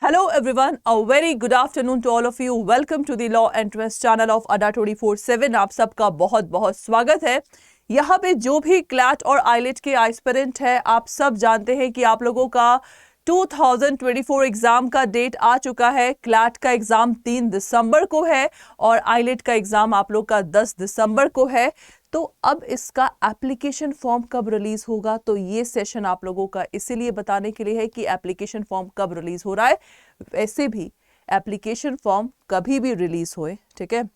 Hello everyone, a very good afternoon to all of you. Welcome to the Law and Trust channel of Adda 24/7. आप सबका बहुत बहुत स्वागत है। यहाँ पे जो भी क्लैट और आईलेट के एस्पिरेंट है, आप सब जानते हैं कि आप लोगों का 2024 एग्जाम का डेट आ चुका है। क्लैट का एग्जाम 3 दिसंबर को है और आईलेट का एग्जाम आप लोग का 10 दिसंबर को है। तो अब इसका एप्लीकेशन फॉर्म कब रिलीज होगा, तो ये सेशन आप लोगों का इसीलिए बताने के लिए है कि एप्लीकेशन फॉर्म कब रिलीज हो रहा है। वैसे भी एप्लीकेशन फॉर्म कभी भी रिलीज होए, ठीक है,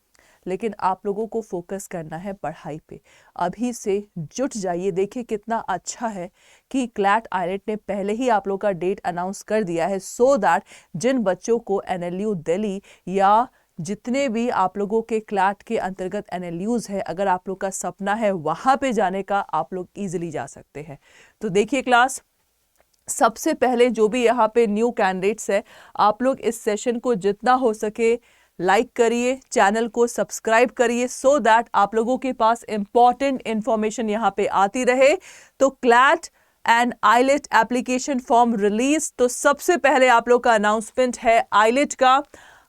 लेकिन आप लोगों को फोकस करना है पढ़ाई पे। अभी से जुट जाइए। देखिए कितना अच्छा है कि क्लैट आईलेट ने पहले ही आप लोग का डेट अनाउंस कर दिया है, सो दैट जिन बच्चों को एनएलयू दिल्ली या जितने भी आप लोगों के क्लैट के अंतर्गत एनएलयूज है, अगर आप लोग का सपना है वहां पे जाने का, आप लोग इजीली जा सकते हैं। तो देखिए क्लास, सबसे पहले जो भी यहाँ पे न्यू कैंडिडेट्स है, आप लोग इस सेशन को जितना हो सके लाइक करिए, चैनल को सब्सक्राइब करिए, सो दैट आप लोगों के पास इंपॉर्टेंट इंफॉर्मेशन यहाँ पे आती रहे। तो CLAT and eyelet application form release, तो सबसे पहले आप लोग का अनाउंसमेंट है आईलेट का।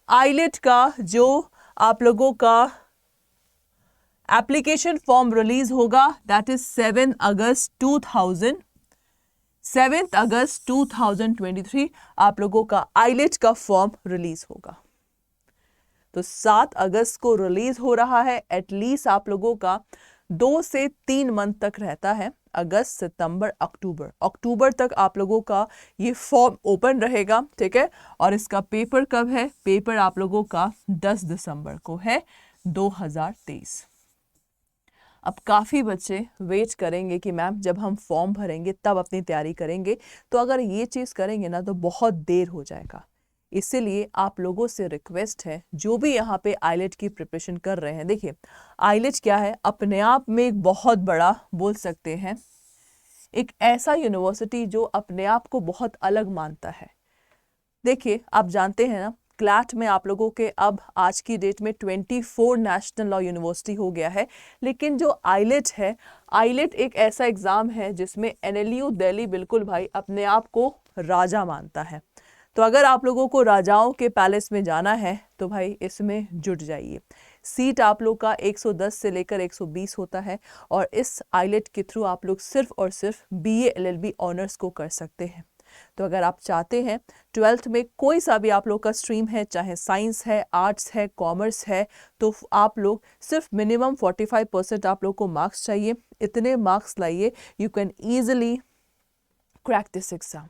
आईलेट का जो आप लोगों का एप्लीकेशन फॉर्म रिलीज होगा, दैट इज 7 अगस्त 2023 आप लोगों का आईलेट का फॉर्म रिलीज होगा। तो 7 अगस्त को रिलीज हो रहा है। एटलीस्ट आप लोगों का 2 से 3 मंथ तक रहता है, अगस्त सितंबर अक्टूबर तक आप लोगों का ये फॉर्म ओपन रहेगा, ठीक है। और इसका पेपर कब है? पेपर आप लोगों का 10 दिसंबर को है 2023। अब काफ़ी बच्चे वेट करेंगे कि मैम जब हम फॉर्म भरेंगे तब अपनी तैयारी करेंगे, तो अगर ये चीज़ करेंगे ना तो बहुत देर हो जाएगा। इसीलिए आप लोगों से रिक्वेस्ट है, जो भी यहाँ पे आईलेट की प्रिपरेशन कर रहे हैं, देखिए आईलेट क्या है, अपने आप में एक बहुत बड़ा बोल सकते हैं, एक ऐसा यूनिवर्सिटी जो अपने आप को बहुत अलग मानता है। देखिए आप जानते हैं ना, क्लैट में आप लोगों के अब आज की डेट में 24 नेशनल लॉ यूनिवर्सिटी हो गया है, लेकिन जो आईलेट है, आईलेट एक ऐसा एग्ज़ाम है जिसमें एनएलयू दिल्ली बिल्कुल भाई अपने आप को राजा मानता है। तो अगर आप लोगों को राजाओं के पैलेस में जाना है तो भाई इसमें जुट जाइए। सीट आप लोग का 110 से लेकर 120 होता है और इस आईलेट के थ्रू आप लोग सिर्फ और सिर्फ बीए एलएलबी ऑनर्स को कर सकते हैं। तो अगर आप चाहते हैं 12th में कोई सा भी आप लोग का स्ट्रीम है, चाहे साइंस है, आर्ट्स है, कॉमर्स है, तो आप लोग सिर्फ मिनिमम 45% आप लोग को मार्क्स चाहिए। इतने मार्क्स लाइए, you can easily crack this exam.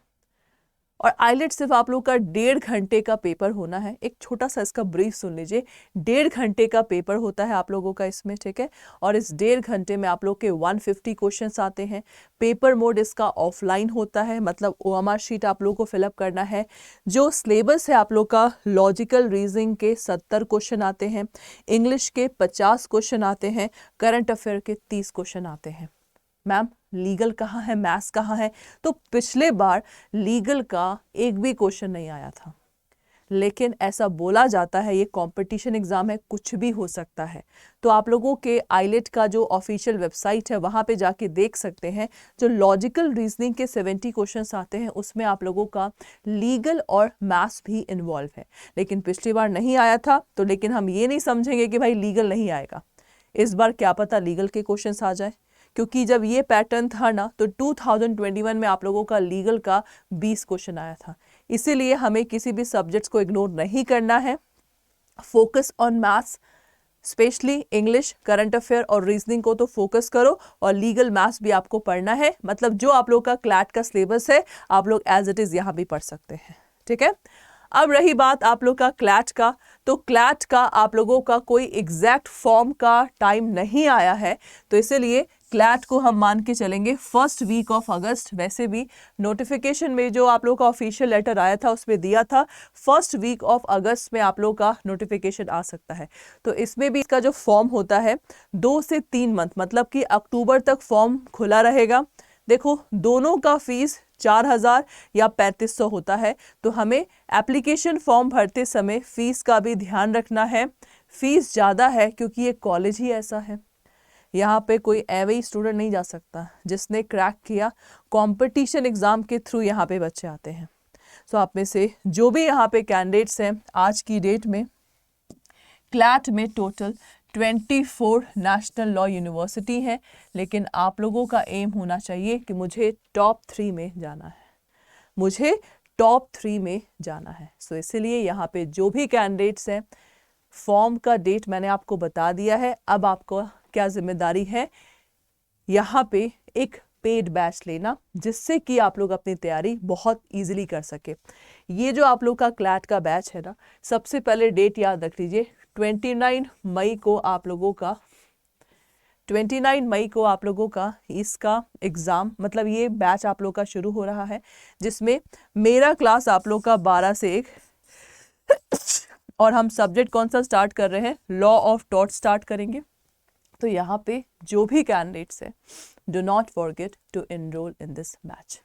और आईलेट सिर्फ आप लोग का 1.5 घंटे का पेपर होना है। एक छोटा सा इसका ब्रीफ सुन लीजिए। 1.5 घंटे का पेपर होता है आप लोगों का इसमें, ठीक है। और इस 1.5 घंटे में आप लोग के 150 क्वेश्चंस आते हैं। पेपर मोड इसका ऑफलाइन होता है, मतलब ओएमआर शीट आप लोग को फिलअप करना है। जो सिलेबस है आप लोग का, लॉजिकल रीजनिंग के 70 क्वेश्चन आते हैं, इंग्लिश के 50 क्वेश्चन आते हैं, करंट अफेयर के 30 क्वेश्चन आते हैं। मैम लीगल कहाँ है, मैथ्स कहाँ है? तो पिछले बार लीगल का एक भी क्वेश्चन नहीं आया था, लेकिन ऐसा बोला जाता है ये कंपटीशन एग्जाम है, कुछ भी हो सकता है। तो आप लोगों के आईलेट का जो ऑफिशियल वेबसाइट है वहाँ पे जाके देख सकते हैं। जो लॉजिकल रीजनिंग के 70 क्वेश्चंस आते हैं उसमें आप लोगों का लीगल और मैथ्स भी इन्वॉल्व है, लेकिन पिछली बार नहीं आया था। तो लेकिन हम ये नहीं समझेंगे कि भाई लीगल नहीं आएगा, इस बार क्या पता लीगल के क्वेश्चंस आ जाए, क्योंकि जब ये पैटर्न था ना तो 2021 में आप लोगों का लीगल का 20 क्वेश्चन आया था। इसीलिए हमें किसी भी सब्जेक्ट्स को इग्नोर नहीं करना है। Focus on maths, specially English, current affair और रीजनिंग को तो फोकस करो, और लीगल मैथ्स भी आपको पढ़ना है। मतलब जो आप लोग का क्लैट का सिलेबस है आप लोग एज इट इज़ यहाँ भी पढ़ सकते हैं, ठीक है। अब रही बात आप लोग का क्लैट का, तो क्लैट का आप लोगों का कोई एग्जैक्ट फॉर्म का टाइम नहीं आया है, तो इसीलिए क्लैट को हम मान के चलेंगे फर्स्ट वीक ऑफ अगस्त। वैसे भी नोटिफिकेशन में जो आप लोग का ऑफिशियल लेटर आया था उसमें दिया था फर्स्ट वीक ऑफ अगस्त में आप लोग का नोटिफिकेशन आ सकता है। तो इसमें भी इसका जो फॉर्म होता है 2 से 3 मंथ, मतलब कि अक्टूबर तक फॉर्म खुला रहेगा। देखो दोनों का फीस 4,000 या 3,500 होता है, तो हमें एप्लीकेशन फॉर्म भरते समय फीस का भी ध्यान रखना है। फीस ज़्यादा है क्योंकि ये कॉलेज ही ऐसा है, यहाँ पे कोई एवे स्टूडेंट नहीं जा सकता जिसने क्रैक किया। कंपटीशन एग्जाम के थ्रू यहाँ पे बच्चे आते हैं। सो आप में से जो भी यहाँ पे कैंडिडेट्स हैं, आज की डेट में क्लैट में टोटल 24 नेशनल लॉ यूनिवर्सिटी है, लेकिन आप लोगों का एम होना चाहिए कि मुझे टॉप 3 में जाना है, मुझे टॉप 3 में जाना है। सो इसीलिए यहाँ पे जो भी कैंडिडेट्स हैं, फॉर्म का डेट मैंने आपको बता दिया है। अब आपको क्या जिम्मेदारी है, यहाँ पे एक पेड बैच लेना, जिससे कि आप लोग अपनी तैयारी बहुत इजीली कर सके। ये जो आप लोग का क्लैट का बैच है ना, सबसे पहले डेट याद रख लीजिए, 29 मई को आप लोगों का 29 मई को आप लोगों का इसका एग्ज़ाम, मतलब ये बैच आप लोग का शुरू हो रहा है, जिसमें मेरा क्लास आप लोग का 12 से 1 और हम सब्जेक्ट कौन सा स्टार्ट कर रहे हैं, लॉ ऑफ टॉर्ट स्टार्ट करेंगे। तो यहाँ पे जो भी कैंडिडेट्स हैं, do not forget to enrol in this batch.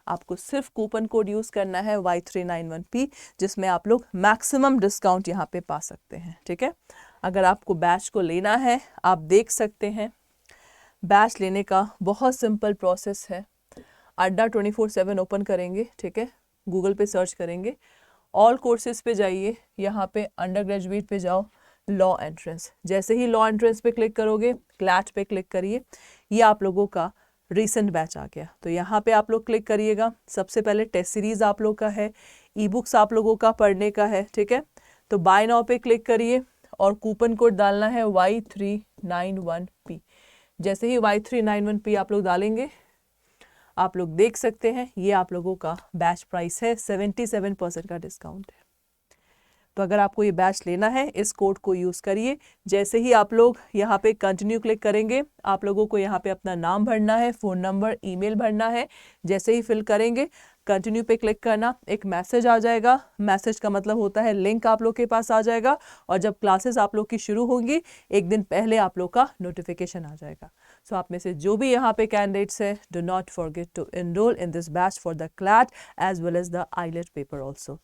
आपको सिर्फ कूपन कोड यूज़ करना है Y391P, जिसमें आप लोग मैक्सिमम डिस्काउंट यहाँ पे पा सकते हैं, ठीक है। अगर आपको बैच को लेना है, आप देख सकते हैं बैच लेने का बहुत सिंपल प्रोसेस है। अड्डा 24/7 ओपन करेंगे, ठीक है, गूगल पे सर्च करेंगे, ऑल कोर्सेज पे जाइए, यहाँ पे अंडर ग्रेजुएट पे जाओ, लॉ एंट्रेंस, जैसे ही लॉ एंट्रेंस पे क्लिक करोगे, क्लैट पे क्लिक करिए, ये आप लोगों का रीसेंट बैच आ गया। तो यहाँ पे आप लोग क्लिक करिएगा। सबसे पहले टेस्ट सीरीज आप लोग का है, ई बुक्स आप लोगों का पढ़ने का है, ठीक है। तो बाय नाउ पे क्लिक करिए और कूपन कोड डालना है Y391P। जैसे ही Y391P आप लोग डालेंगे, आप लोग देख सकते हैं ये आप लोगों का बैच प्राइस है, 77% का डिस्काउंट है। तो अगर आपको ये बैच लेना है, इस कोड को यूज़ करिए। जैसे ही आप लोग यहाँ पे कंटिन्यू क्लिक करेंगे, आप लोगों को यहाँ पे अपना नाम भरना है, फ़ोन नंबर, ईमेल भरना है। जैसे ही फिल करेंगे, कंटिन्यू पे क्लिक करना, एक मैसेज आ जाएगा। मैसेज का मतलब होता है लिंक आप लोग के पास आ जाएगा, और जब क्लासेस आप लोग की शुरू होंगी, एक दिन पहले आप लोग का नोटिफिकेशन आ जाएगा। सो आप में से जो भी यहाँ पे कैंडिडेट्स है, do not forget to enrol in this batch for the CLAT as well as the AILET paper also.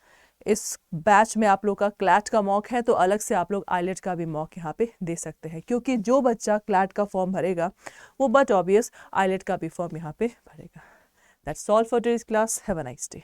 इस बैच में आप लोग का क्लैट का मॉक है, तो अलग से आप लोग आईलेट का भी मॉक यहाँ पे दे सकते हैं, क्योंकि जो बच्चा क्लैट का फॉर्म भरेगा वो बट ऑब्वियस आईलेट का भी फॉर्म यहाँ पे भरेगा। That's all for today's class. Have a nice day.